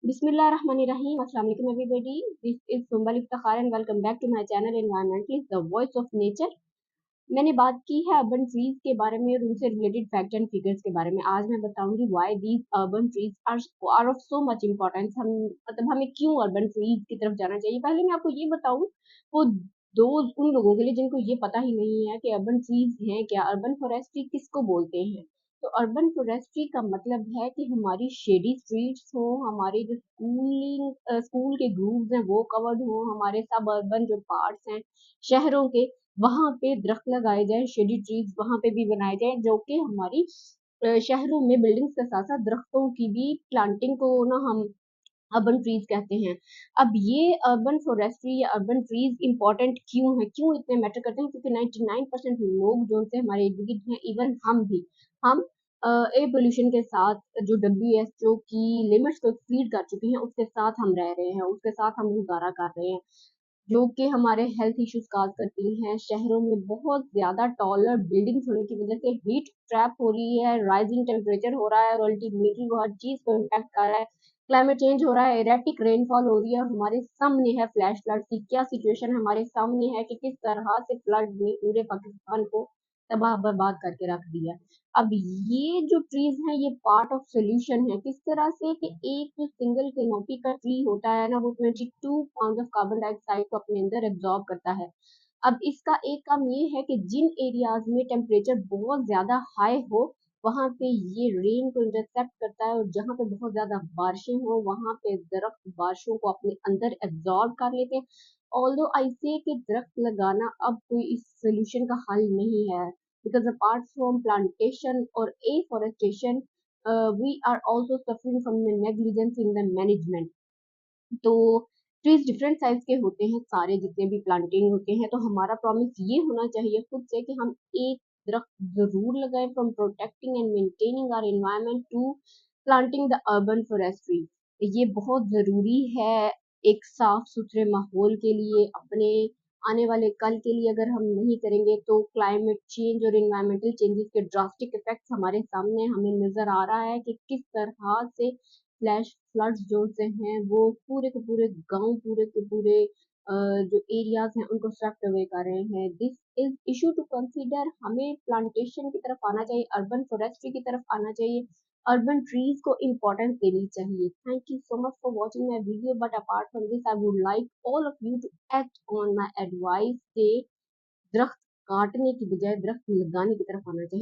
बिस्मिल्लाहिर्रहमानिर्रहीम। अस्सलाम वालेकुम everybody. This is Sumbal Iftikhar and welcome back to my channel environmentalist the voice of nature. मैंने बात की है अर्बन ट्रीज के बारे में और उनसे रिलेटेड फैक्ट एंड फिगर्स के बारे में। आज मैं बताऊंगी why these urban trees are of so much importance. हम मतलब हमें क्यों अर्बन ट्रीज की तरफ जाना चाहिए। पहले मैं आपको ये बताऊं वो दो उन लोगों के लिए जिनको ये पता ही नहीं है कि अर्बन ट्रीज हैं क्या, अर्बन फॉरेस्ट्री किसको बोलते हैं। तो अर्बन फॉरेस्ट्री का मतलब है कि हमारी शेडी स्ट्रीट्स हो, हमारे जो स्कूल के ग्रूव्स हैं वो कवर्ड हो, हमारे सब अर्बन जो पार्ट्स हैं शहरों के, वहां पे दरख्त लगाए जाए, शेडी ट्रीज वहां पे भी बनाए जाए, जो कि हमारी शहरों में बिल्डिंग्स के साथ साथ दरख्तों की भी प्लांटिंग को ना हम अर्बन ट्रीज कहते हैं। अब ये अर्बन फॉरेस्ट्री या अर्बन ट्रीज इंपॉर्टेंट क्यों है, क्यों इतने मैटर करते हैं, क्योंकि 99% लोग जो उनसे हमारे एजुकेटेड हैं, इवन हम भी, हम एयर पोल्यूशन के साथ जो WHO की लिमिट्स को एक्सीड कर चुके हैं उसके साथ हम रह रहे हैं, उसके साथ हम गुजारा कर रहे हैं, जो कि हमारे हेल्थ इश्यूज काज करती हैं। शहरों में बहुत ज्यादा टॉलर बिल्डिंग्स होने की वजह से हीट ट्रैप हो रही है, राइजिंग टेम्परेचर हो रहा है और अल्टीमेटली वो हर चीज को इम्पैक्ट कर रहा है। क्लाइमेट चेंज हो रहा है, एरेटिक रेनफॉल हो रही है और हमारे सामने है फ्लैश फ्लड की क्या सिचुएशन हमारे सामने है कि किस तरह से फ्लड ने पूरे पाकिस्तान को तबाह बर्बाद करके रख दिया। अब ये जो ट्रीज हैं ये पार्ट ऑफ सोल्यूशन है। किस तरह से कि एक जो सिंगल कैनोपी का ट्री होता है ना, वो 22 पाउंड ऑफ कार्बन डाइऑक्साइड को अपने अंदर एब्जॉर्ब करता है। अब इसका एक काम ये है कि जिन एरियाज में टेम्परेचर बहुत ज्यादा हाई हो वहां पे ये रेन को इंटरसेप्ट करता है, और जहाँ पे बहुत ज्यादा बारिशें हो वहां पे दरख्त बारिशों को अपने अंदर एब्जॉर्ब कर लेते हैं। ऑल्दो आई से कि दरख्त लगाना अब कोई इस सोल्यूशन का हल नहीं है, because apart from plantation or afforestation, we are also suffering from the negligence in the management. तो ट्रीज डिफरेंट साइज के होते हैं, सारे जितने भी प्लांटिंग होते हैं, तो हमारा प्रॉमिस ये होना चाहिए खुद से कि हम एक दरख्त जरूर लगाएं, from protecting and maintaining our environment to planting the urban forestry. ये बहुत जरूरी है एक साफ सुथरे माहौल के लिए, अपने आने वाले कल के लिए। अगर हम नहीं करेंगे तो क्लाइमेट चेंज और इन्वायरमेंटल चेंजेस के ड्रास्टिक इफेक्ट्स हमारे सामने हमें नजर आ रहा है कि किस तरह से फ्लैश फ्लड्स जो से हैं वो पूरे के पूरे गांव, पूरे के पूरे जो एरियाज हैं उनको स्वेप्ट अवे कर रहे हैं। This is issue to consider. हमें प्लांटेशन की तरफ आना चाहिए, अर्बन फॉरेस्ट्री की तरफ आना चाहिए, अर्बन ट्रीज को इम्पोर्टेंस देनी चाहिए। Thank you so much for watching my video, but apart from this I would like all of you to act on my advice के दरख्त काटने की बजाय दरख्त लगाने की तरफ आना चाहिए।